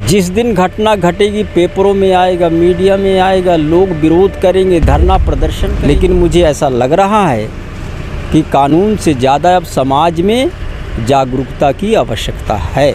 जिस दिन घटना घटेगी पेपरों में आएगा, मीडिया में आएगा, लोग विरोध करेंगे, धरना प्रदर्शन करेंगे। लेकिन मुझे ऐसा लग रहा है कि कानून से ज़्यादा अब समाज में जागरूकता की आवश्यकता है।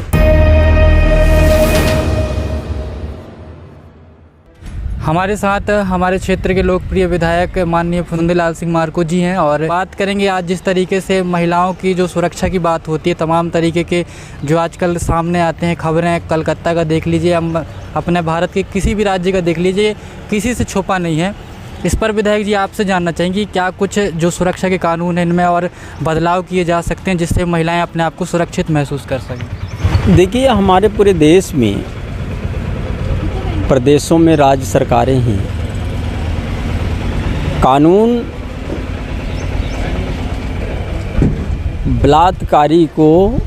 हमारे साथ हमारे क्षेत्र के लोकप्रिय विधायक माननीय फुंदीलाल सिंह मार्को जी हैं और बात करेंगे आज जिस तरीके से महिलाओं की जो सुरक्षा की बात होती है, तमाम तरीके के जो आजकल सामने आते हैं खबरें, कलकत्ता का देख लीजिए, अपने भारत के किसी भी राज्य का देख लीजिए, किसी से छुपा नहीं है। इस पर विधायक जी आपसे जानना चाहेंगे क्या कुछ जो सुरक्षा के कानून हैं इनमें और बदलाव किए जा सकते हैं जिससे महिलाएँ अपने आप को सुरक्षित महसूस कर सकें। देखिए, हमारे पूरे देश में, प्रदेशों में राज्य सरकारें हैं, कानून बलात्कारी को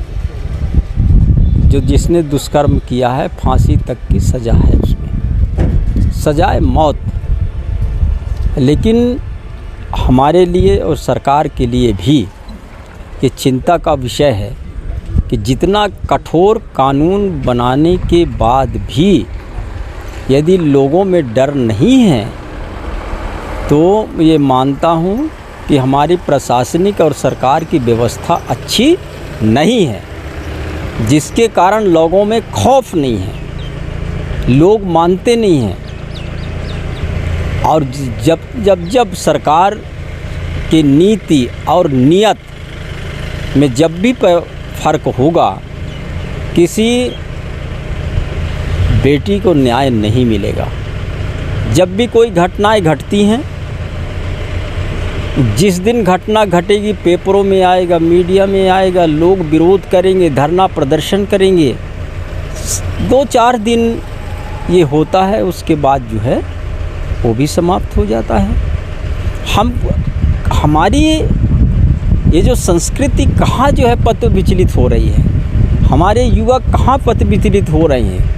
जो जिसने दुष्कर्म किया है फांसी तक की सज़ा है, उसमें सज़ा है मौत। लेकिन हमारे लिए और सरकार के लिए भी ये चिंता का विषय है कि जितना कठोर कानून बनाने के बाद भी यदि लोगों में डर नहीं है तो ये मानता हूँ कि हमारी प्रशासनिक और सरकार की व्यवस्था अच्छी नहीं है, जिसके कारण लोगों में खौफ नहीं है, लोग मानते नहीं हैं। और जब सरकार की नीति और नियत में जब भी फ़र्क होगा, किसी बेटी को न्याय नहीं मिलेगा। जब भी कोई घटनाएं घटती हैं, जिस दिन घटना घटेगी पेपरों में आएगा, मीडिया में आएगा, लोग विरोध करेंगे, धरना प्रदर्शन करेंगे। 2-4 दिन ये होता है, उसके बाद जो है वो भी समाप्त हो जाता है। हमारी ये जो संस्कृति कहाँ जो है पथ विचलित हो रही है, हमारे युवा कहाँ पथ विचलित हो रहे हैं,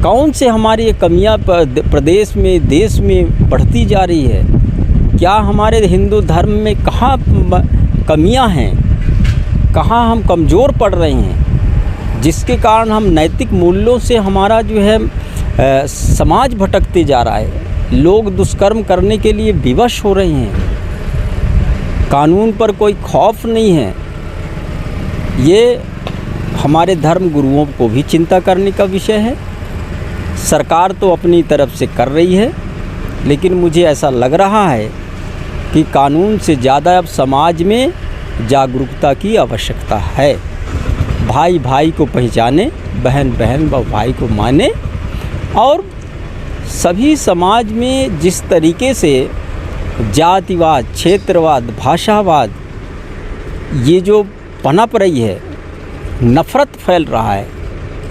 कौन से हमारी ये कमियाँ प्रदेश में, देश में बढ़ती जा रही है, क्या हमारे हिंदू धर्म में कहाँ कमियाँ हैं, कहाँ हम कमज़ोर पड़ रहे हैं, जिसके कारण हम नैतिक मूल्यों से हमारा जो है समाज भटकते जा रहा है। लोग दुष्कर्म करने के लिए विवश हो रहे हैं, कानून पर कोई खौफ नहीं है। ये हमारे धर्म गुरुओं को भी चिंता करने का विषय है। सरकार तो अपनी तरफ से कर रही है, लेकिन मुझे ऐसा लग रहा है कि कानून से ज़्यादा अब समाज में जागरूकता की आवश्यकता है। भाई भाई को पहचाने, बहन बहन व भाई को माने, और सभी समाज में जिस तरीके से जातिवाद, क्षेत्रवाद, भाषावाद ये जो पनप रही है, नफ़रत फैल रहा है,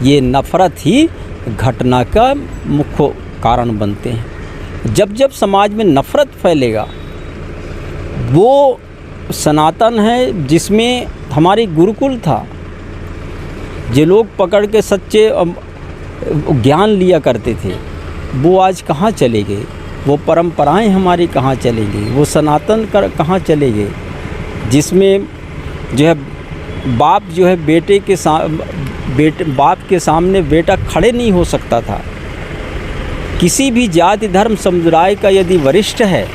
ये नफ़रत ही घटना का मुख्य कारण बनते हैं। जब समाज में नफ़रत फैलेगा, वो सनातन है जिसमें हमारी गुरुकुल था, जो लोग पकड़ के सच्चे ज्ञान लिया करते थे, वो आज कहाँ चले गए, वो परंपराएं हमारी कहाँ चले गई, वो सनातन कहाँ चले गए, जिसमें जो है बाप जो है बाप के सामने बेटा खड़े नहीं हो सकता था। किसी भी जाति धर्म समुदाय का यदि वरिष्ठ है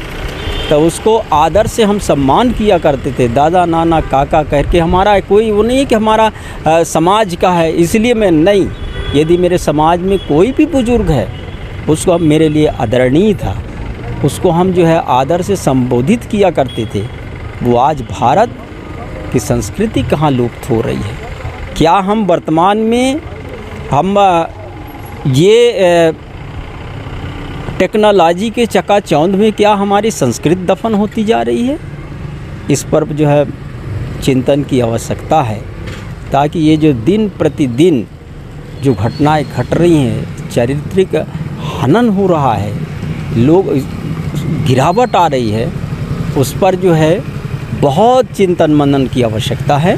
तो उसको आदर से हम सम्मान किया करते थे, दादा नाना काका करके। हमारा कोई वो नहीं है कि हमारा समाज का है इसलिए मैं नहीं, यदि मेरे समाज में कोई भी बुजुर्ग है उसको मेरे लिए आदरणीय था, उसको हम जो है आदर से संबोधित किया करते थे। वो आज भारत की संस्कृति कहाँ लुप्त हो रही है। क्या हम वर्तमान में ये टेक्नोलॉजी के चकाचौंध में क्या हमारी संस्कृति दफन होती जा रही है? इस पर जो है चिंतन की आवश्यकता है, ताकि ये जो दिन प्रतिदिन जो घटनाएं घट रही हैं, चारित्रिक हनन हो रहा है, लोग गिरावट आ रही है, उस पर जो है बहुत चिंतन मनन की आवश्यकता है।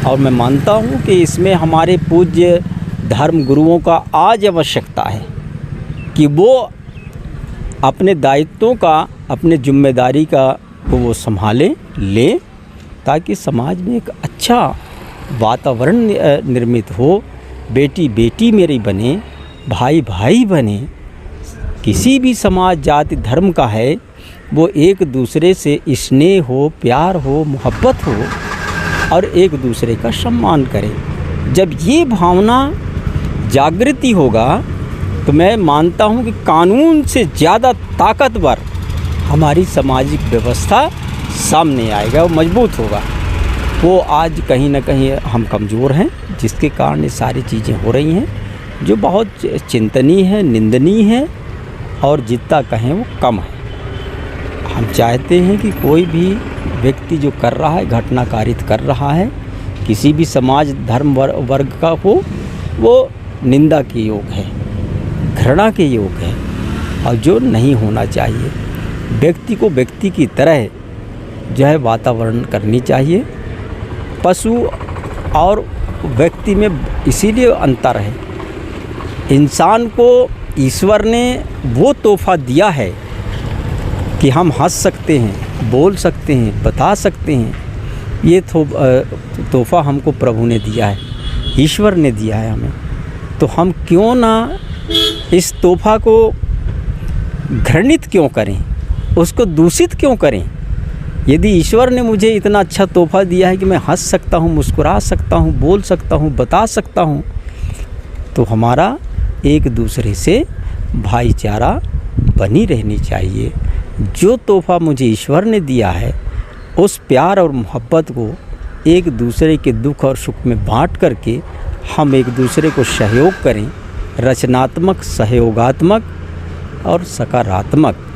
और मैं मानता हूँ कि इसमें हमारे पूज्य धर्म गुरुओं का आज आवश्यकता है कि वो अपने दायित्वों का, अपने जिम्मेदारी का को वो संभालें लें, ताकि समाज में एक अच्छा वातावरण निर्मित हो, बेटी बेटी मेरी बने, भाई भाई बने, किसी भी समाज जाति धर्म का है, वो एक दूसरे से स्नेह हो, प्यार हो, मोहब्बत हो और एक दूसरे का सम्मान करें। जब ये भावना जागृति होगा तो मैं मानता हूँ कि कानून से ज़्यादा ताकतवर हमारी सामाजिक व्यवस्था सामने आएगा, वो मजबूत होगा। वो आज कहीं ना कहीं हम कमज़ोर हैं, जिसके कारण ये सारी चीज़ें हो रही हैं, जो बहुत चिंतनीय है, निंदनीय है और जितना कहें वो कम है। हम चाहते हैं कि कोई भी व्यक्ति जो कर रहा है, घटना कारित कर रहा है, किसी भी समाज धर्म वर्ग का हो, वो निंदा के योग है, घृणा के योग है और जो नहीं होना चाहिए। व्यक्ति को व्यक्ति की तरह जो है वातावरण करनी चाहिए। पशु और व्यक्ति में इसीलिए अंतर है। इंसान को ईश्वर ने वो तोहफ़ा दिया है कि हम हंस सकते हैं, बोल सकते हैं, बता सकते हैं। ये तोहफ़ा हमको प्रभु ने दिया है, ईश्वर ने दिया है हमें। तो हम क्यों ना इस तोहफ़ा को घृणित क्यों करें, उसको दूषित क्यों करें। यदि ईश्वर ने मुझे इतना अच्छा तोहफ़ा दिया है कि मैं हंस सकता हूँ, मुस्कुरा सकता हूँ, बोल सकता हूँ, बता सकता हूँ, तो हमारा एक दूसरे से भाईचारा बनी रहनी चाहिए। जो तोहफ़ा मुझे ईश्वर ने दिया है, उस प्यार और मोहब्बत को एक दूसरे के दुख और सुख में बांट करके हम एक दूसरे को सहयोग करें, रचनात्मक, सहयोगात्मक और सकारात्मक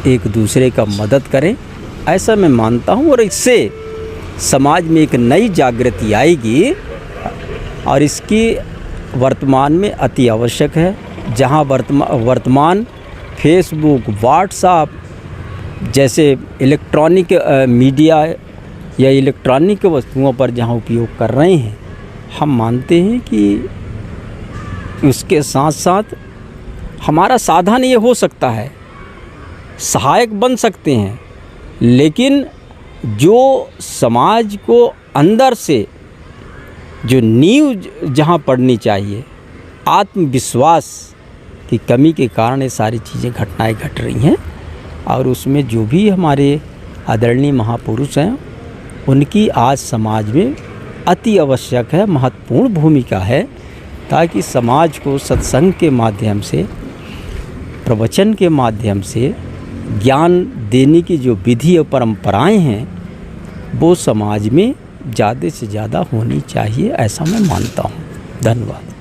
एक दूसरे का मदद करें, ऐसा मैं मानता हूँ। और इससे समाज में एक नई जागृति आएगी और इसकी वर्तमान में अति आवश्यक है। जहाँ वर्तमान फेसबुक, व्हाट्सएप जैसे इलेक्ट्रॉनिक मीडिया या इलेक्ट्रॉनिक वस्तुओं पर जहाँ उपयोग कर रहे हैं, हम मानते हैं कि उसके साथ साथ हमारा साधन ये हो सकता है, सहायक बन सकते हैं, लेकिन जो समाज को अंदर से जो नींव जहाँ पड़नी चाहिए, आत्मविश्वास की कमी के कारण ये सारी चीज़ें, घटनाएं घट रही हैं। और उसमें जो भी हमारे आदरणीय महापुरुष हैं, उनकी आज समाज में अति आवश्यक है, महत्वपूर्ण भूमिका है, ताकि समाज को सत्संग के माध्यम से, प्रवचन के माध्यम से ज्ञान देने की जो विधि और परंपराएं हैं, वो समाज में ज़्यादा से ज़्यादा होनी चाहिए, ऐसा मैं मानता हूँ। धन्यवाद।